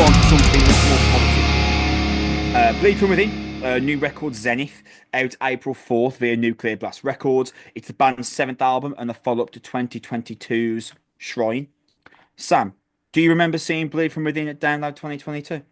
on to something more positive. Bleed From Within, new record Zenith, out April 4th via Nuclear Blast Records. It's the band's seventh album and the follow-up to 2022's Shrine. Sam, do you remember seeing Bleed From Within at Download 2022?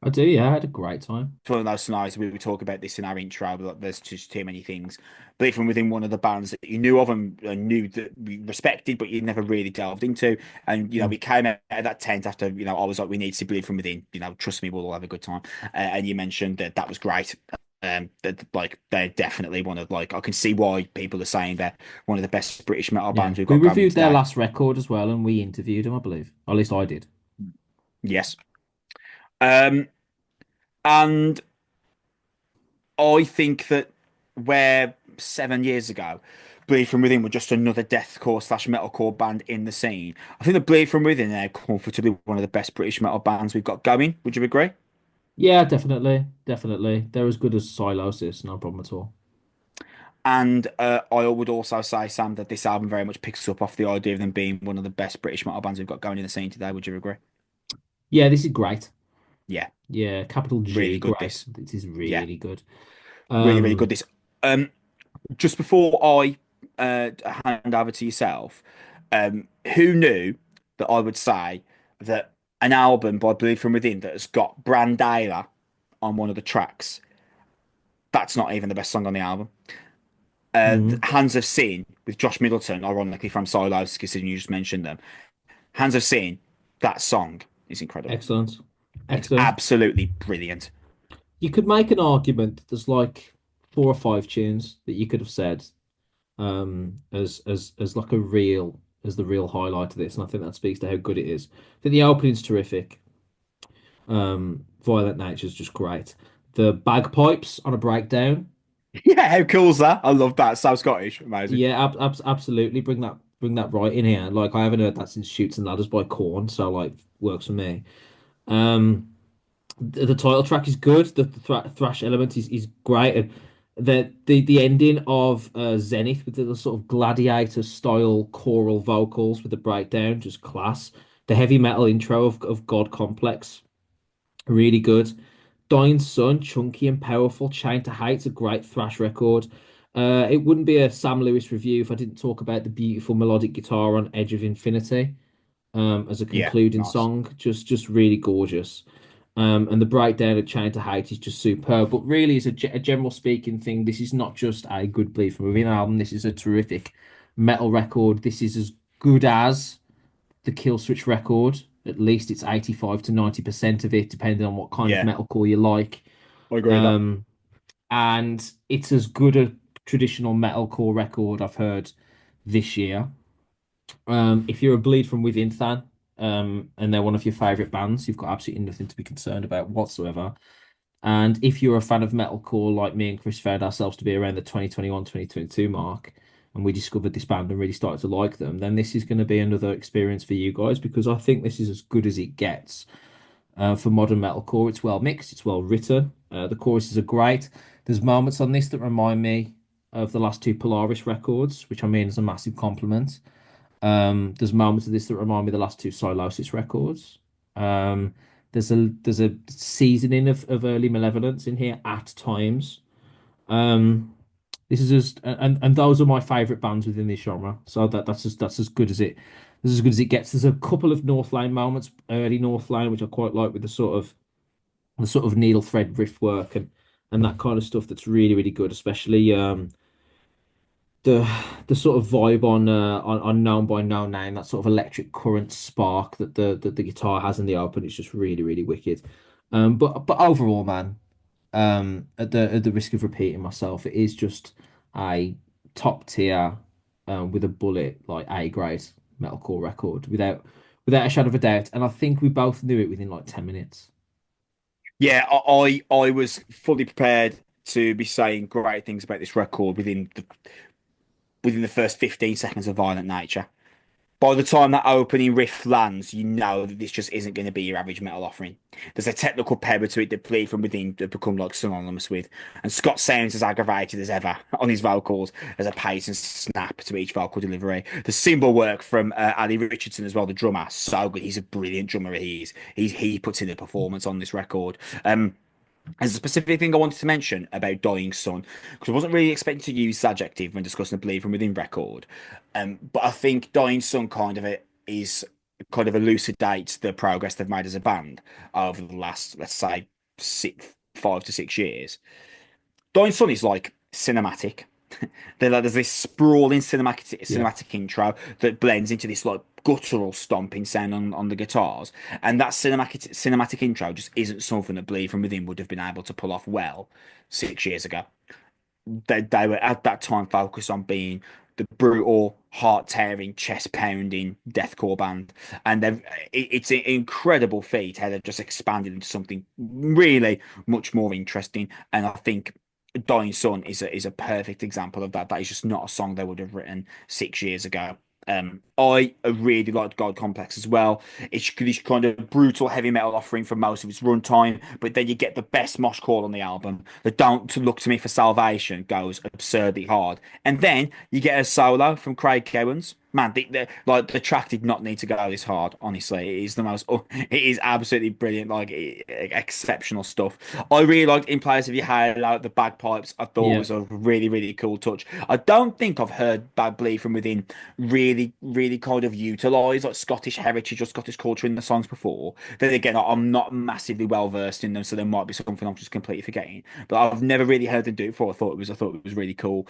I do, yeah. I had a great time. It's one of those scenarios we talk about this in our intro, but like, there's just too many things. Bleed From Within, one of the bands that you knew of and knew that we respected, but you never really delved into. And Mm. we came out of that tent after I was like, we need to Bleed From Within. Trust me, we'll all have a good time. And you mentioned that that was great. That like they're definitely one of like I can see why people are saying they're one of the best British metal Yeah. bands we've We got going reviewed their today. last record as well and we interviewed them, I believe. Or at least I did. Yes. Um, and I think that where 7 years ago, Bleed From Within were just another deathcore slash metalcore band in the scene. I think the Bleed From Within are now comfortably one of the best British metal bands we've got going. Would you agree? Yeah, definitely. Definitely. They're as good as Silosis, no problem at all. And I would also say, Sam, that this album very much picks up off the idea of them being one of the best British metal bands we've got going in the scene today. Would you agree? Yeah, this is great. Yeah, Yeah, capital really G, good. great. This, This is yeah, really good. really, really good. Um, This. Um, just before I hand over to yourself, who knew that I would say that an album by Bleed From Within that has got Brandayla on one of the tracks, that's not even the best song on the album. mhm. Hands of Sin with Josh Middleton, ironically from Silos, considering you just mentioned them. Hands of Sin, that song is incredible. Excellent. It's Excellent. absolutely brilliant. You could make an argument that there's like four or five tunes that you could have said as like a real as the real highlight of this, and I think that speaks to how good it is. I think the opening's terrific. Violent Nature is just great. The bagpipes on a breakdown, Yeah, how cool's that? I love that. So Scottish, amazing. yeah, absolutely bring that right in here. Like I haven't heard that since Shoots and Ladders by Corn, so like works for me. Um, the title track is good. The thrash element is great, and the ending of Zenith with the sort of gladiator style choral vocals with the breakdown, just class. The heavy metal intro of God Complex, really good. Dying Sun, chunky and powerful. Chain to Hate's a great thrash record. It wouldn't be a Sam Lewis review if I didn't talk about the beautiful melodic guitar on Edge of Infinity as a Yeah, concluding nice. song. Just really gorgeous. And the breakdown of Chain to Hate is just superb. But really, as a general speaking thing, this is not just a good Bleed From Within album. This is a terrific metal record. This is as good as the Kill Switch record. At least it's 85 to 90% of it, depending on what kind of Yeah, metalcore you like. I agree with that. Um, and it's as good a traditional metalcore record I've heard this year. If you're a Bleed From Within fan, and they're one of your favorite bands, you've got absolutely nothing to be concerned about whatsoever. And if you're a fan of metalcore, like me and Kris found ourselves to be around the 2021, 2022 mark, and we discovered this band and really started to like them, then this is going to be another experience for you guys because I think this is as good as it gets. For modern metalcore, it's well mixed, it's well written. The choruses are great. There's moments on this that remind me of the last two Polaris records, which I mean is a massive compliment. There's moments of this that remind me of the last two Silosis records. Um, there's a seasoning of early Malevolence in here at times. Um, this is just and those are my favorite bands within this genre. So that's as good as it that's as good as it gets. There's a couple of North Lane moments, early North Lane, which I quite like with the sort of needle thread riff work and that kind of stuff. That's really good, especially the the sort of vibe on Known by No Name, that sort of electric current spark that the guitar has in the open. It's just really wicked. But overall, man, at the risk of repeating myself, it is just a top tier, with a bullet, like A grade metalcore record without a shadow of a doubt. And I think we both knew it within like 10 minutes. Yeah, I was fully prepared to be saying great things about this record within the first 15 seconds of Violent Nature. By the time that opening riff lands, you know that this just isn't going to be your average metal offering. There's a technical power to it that Bleed from Within have become like synonymous with. And Scott sounds as aggravated as ever on his vocals. There's a pace and snap to each vocal delivery. The cymbal work from Ali Richardson as well, the drummer, so good. He's a brilliant drummer. He puts in a performance on this record. There's a specific thing I wanted to mention about Dying Sun, because I wasn't really expecting to use this adjective when discussing the Bleed from Within record. But I think Dying Sun is kind of elucidates the progress they've made as a band over the last, let's say, 5 to 6 years. Dying Sun is like cinematic. There's this sprawling Yeah. cinematic intro that blends into this like guttural stomping sound on the guitars, and that cinematic intro just isn't something that Bleed from Within would have been able to pull off well 6 years ago. They were at that time focused on being the brutal, heart-tearing, chest-pounding deathcore band, and it's an incredible feat how they've just expanded into something really much more interesting. And I think Dying Sun is a perfect example of that. That is just not a song they would have written 6 years ago. I really liked God Complex as well. It's this kind of brutal heavy metal offering for most of its runtime, but then you get the best mosh call on the album. The Don't Look to Me for Salvation goes absurdly hard, and then you get a solo from Craig Cowans. Man, the track did not need to go this hard. Honestly, it is the most. It is absolutely brilliant. Like exceptional stuff. I really liked In Place of Your Halo. The bagpipes I thought Yeah. was a really really cool touch. I don't think I've heard Bad Bleed from Within really, really kind of utilize like Scottish heritage or Scottish culture in the songs before. Then again, I'm not massively well versed in them, so there might be something I'm just completely forgetting. But I've never really heard them do it before. I thought it was really cool.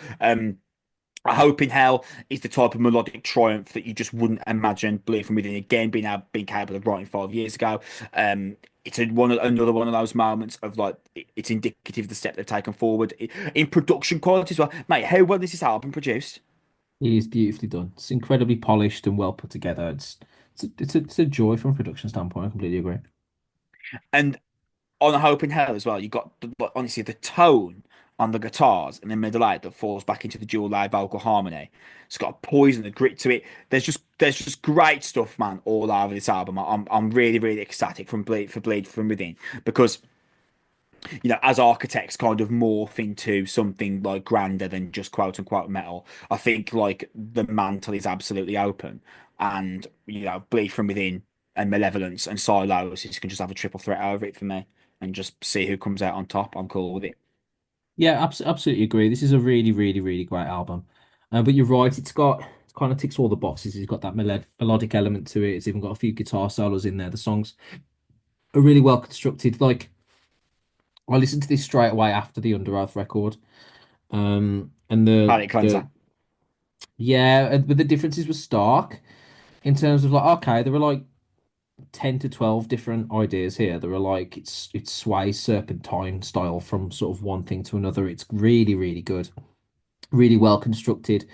I Hope in Hell is the type of melodic triumph that you just wouldn't imagine Bleed from Within again being capable of writing 5 years ago. It's another one of those moments of like it's indicative of the step they've taken forward in production quality as well. Mate, how well is this album produced? It is beautifully done. It's incredibly polished and well put together. It's a joy from a production standpoint. I completely agree. And on Hope in Hell as well, you got honestly the tone on the guitars and the middle eight that falls back into the dual layer vocal harmony. It's got a poise and a grit to it. There's just great stuff, man, all over this album. I'm really really ecstatic Bleed from Within because as architects kind of morph into something like grander than just quote unquote metal. I think like the mantle is absolutely open, and Bleed from Within and Malevolence and Silos can just have a triple threat over it for me, and just see who comes out on top. I'm cool with it. Yeah, absolutely agree. This is a really, really, really great album. But you're right, it kind of ticks all the boxes. It's got that melodic element to it. It's even got a few guitar solos in there. The songs are really well constructed. Like I listened to this straight away after the Under Oath record. And Palate the cleanser. yeah, but the differences were stark in terms of like, okay, there were like 10 to 12 different ideas here. There are like it's sway serpentine style from sort of one thing to another. It's really, really good, really well constructed.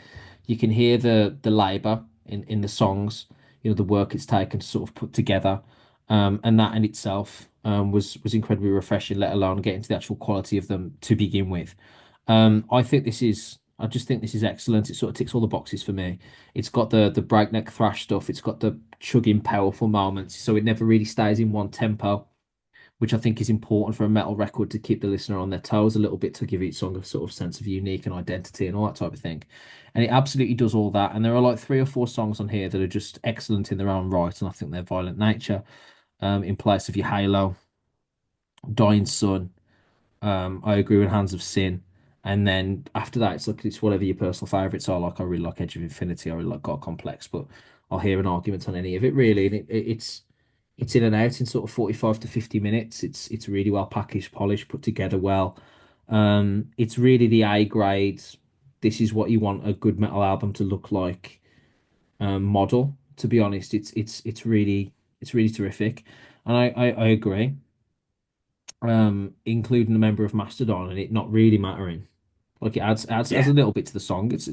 You can hear the labor in the songs, the work it's taken to sort of put together. And that in itself was incredibly refreshing, let alone getting to the actual quality of them to begin with. I just think this is excellent. It sort of ticks all the boxes for me. It's got the breakneck thrash stuff. It's got the chugging powerful moments, so it never really stays in one tempo, which I think is important for a metal record to keep the listener on their toes a little bit to give each song a sort of sense of unique and identity and all that type of thing. And it absolutely does all that. And there are like three or four songs on here that are just excellent in their own right, and I think they're Violent Nature, In Place of Your Halo, Dying Sun. I agree with Hands of Sin. And then after that, it's whatever your personal favourites are. Like I really like Edge of Infinity. I really like God Complex, but I'll hear an argument on any of it really. And it's in and out in sort of 45 to 50 minutes. It's really well packaged, polished, put together well. It's really the A grade. This is what you want a good metal album to look like. Model. To be honest, it's really terrific, and I agree. Including a member of Mastodon and it not really mattering. Like it adds Yeah, a little bit to the song. It's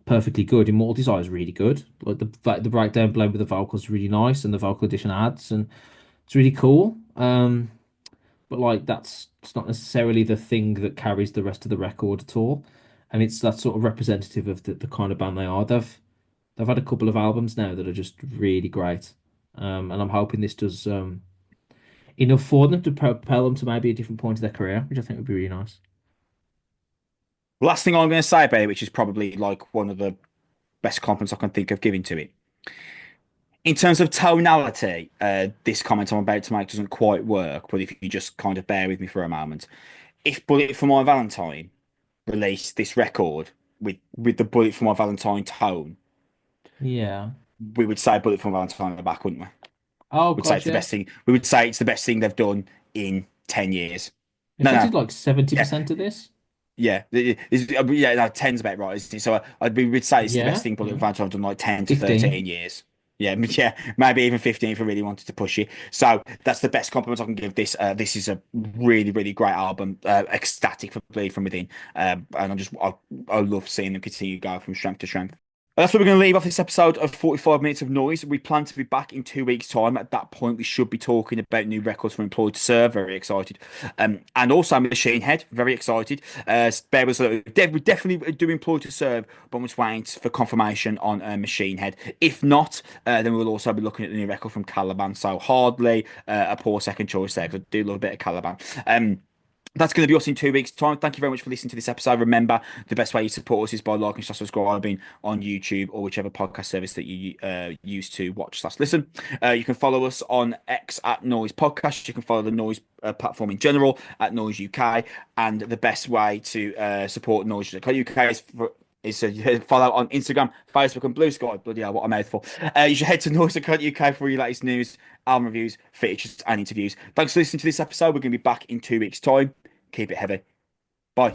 perfectly good. Immortal Desire is really good. Like the breakdown blend with the vocals is really nice, and the vocal addition adds, and it's really cool. But like it's not necessarily the thing that carries the rest of the record at all. And it's that sort of representative of the kind of band they are. They've had a couple of albums now that are just really great. And I'm hoping this does enough for them to propel them to maybe a different point of their career, which I think would be really nice. Last thing I'm going to say about it, which is probably like one of the best compliments I can think of giving to it. In terms of tonality, this comment I'm about to make doesn't quite work, but if you just kind of bear with me for a moment. If Bullet for My Valentine released this record with the Bullet for My Valentine tone, Yeah. we would say Bullet for My Valentine on the back, wouldn't we? Oh We'd say God, it's the yeah. best thing. We would say it's the best thing they've done in 10 years. If No, they no. did like Yeah. 70% of this, Yeah, yeah, no, ten's about right, isn't it? So we would say it's the best yeah, thing Bullet yeah. Advantage I've done like 10 to 13 15. years. Yeah, yeah, maybe even 15 if I really wanted to push it. So that's the best compliment I can give this. This is a really, really great album. Ecstatic for Bleed From Within. And I love seeing them continue to go from strength to strength. That's where we're going to leave off this episode of 45 Minutes of Noise. We plan to be back in 2 weeks' time. At that point, we should be talking about new records from Employed to Serve. Very excited. And also Machine Head. Very excited. Bear with us. We definitely do Employed to Serve, but I'm just waiting for confirmation on Machine Head. If not, then we'll also be looking at the new record from Caliban. So hardly a poor second choice there, because I do love a bit of Caliban. That's going to be us in 2 weeks' time. Thank you very much for listening to this episode. Remember, the best way you support us is by liking, subscribing on YouTube or whichever podcast service that you use to watch/listen. You can follow us on X at Noise Podcast. You can follow the Noise platform in general at Noise UK. And the best way to support Noise UK is to follow on Instagram, Facebook, and Blue Sky. Bloody hell, what a mouthful. You should head to Noise UK for your latest news, album reviews, features, and interviews. Thanks for listening to this episode. We're going to be back in 2 weeks' time. Keep it heavy. Bye.